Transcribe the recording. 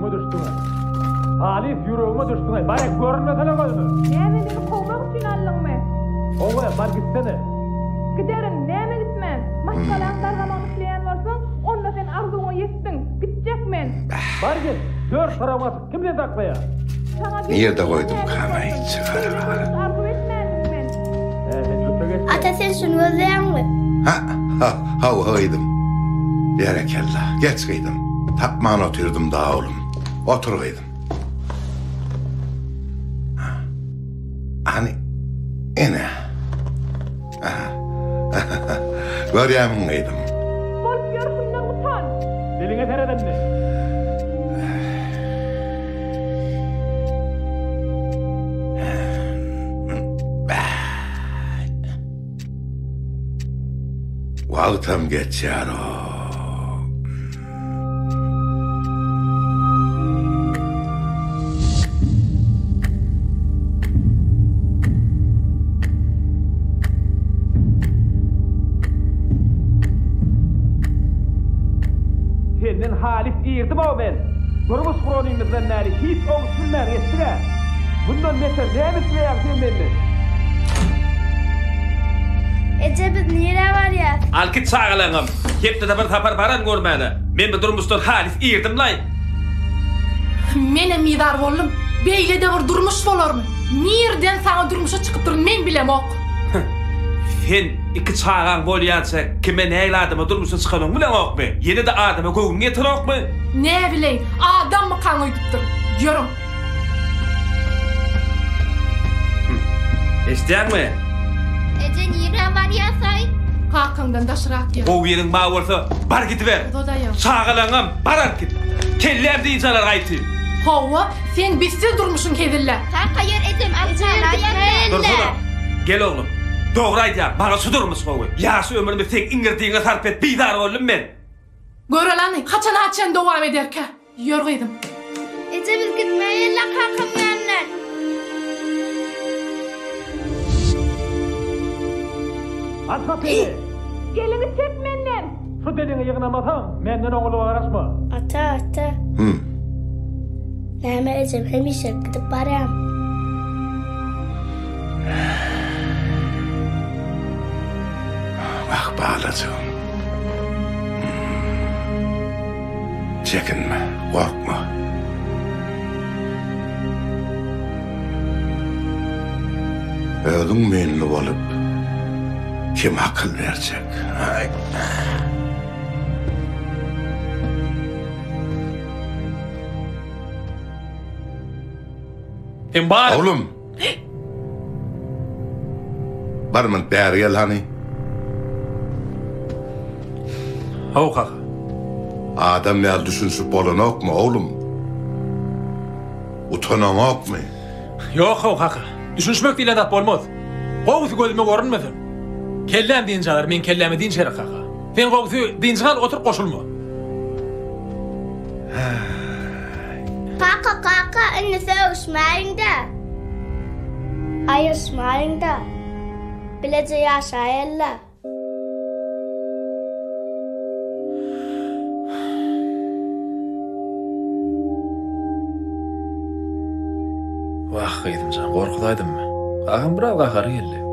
yüreğime düştün. Halis yüreğime düştün. Bari görünmesene koyunu. Näme diýip kovmak üçin allyňmy? Owa bar gitsene. Giderin, näme gitmän? Maşgalanlar zaman işleýän bolsaň, onda sen arzuňa ýetdiň. Gitjekmen. Bar git. Dört tarafa kimden taklaya? Nerede koydum kamayı çıkarma? Arzu etmändim men. Ata sen şunu özleýänmi? Ha kıydım. Berekallah. Geç kıydım. Tapman oturdum daha oğlum. Otur kıydım. Hani ene. Görýämiň kıydım. Bolup görüşümden utan. Diline tereden mi? Wagtam geçýär o. Senden Halis ýerdim o ben. Durmuş kuronymyzdan näri hiç oňsuzlar etdiler. Bundan näme nämetlýär sen menden? Ece biz nire var ya? Alkit sağalaňam. Hepde de bir tapar baran görmäli. Men bu durmuşdan Halis ýerdim lay. Mene midar boldum. Beýle de bir durmuş bolarmy? Nirden saňa durmuşa çykyp durun men bilemok. Sen iki çağan bolýansa kime näýladymy durmuşa çykanyň bilemokmy? Ýene de adama göwüň getirokmy? Ne bileýin, adam mı kan öýdüpdir? Ýörüm. Eşdäňmi? Ece nire var ya say? Kakandan daşırak ýer. O ýeriň ma bolsa bar gitiber. Dodaýam. Çağalaňam barar git. Keller diýjalar gaýty. Hawa, sen bissiz durmuşun kedille. Sen hayır Ecem alçala Dur ya. dur. Gel oğlum. Doğru aýdýar. Bana su durmuş gowy. Ýaşy ömrümde tek ingirdiňe sarp et biýdar boldum men. Görelany, haçan dowam ederke. Ýör gyýdym. Ece biz gitmeýänler kakam ýanlar. Atma beni. Gelini çek menden. Şu deliğini yığınamasan menden oğlu araşma. Ata. Näme Ecem hemişe gidip barýam. Bak bağlacığım. Çekinme, korkma. Ödün menli olup kim akıl verecek? Ay. Hem bar. Oğlum. Barmın bäri gel hani. Haw kaka. Adam ýa düşünsüp bolanok mu oğlum? Utanamok mu? Yok haw kaka. Düşünmek diýen zat bolmaz. Gowsy gözüme görünmesin. Kellem diýençalar men kellemi diýençere kaka. Sen gowsy diýençal oturup goşulma. Kaka anne sevişmeyin de. Ayışmayın da. Bilece yaşayarlar. Vah gıydım can, korkudaydın mı? Kakam biraz kakarı geldi.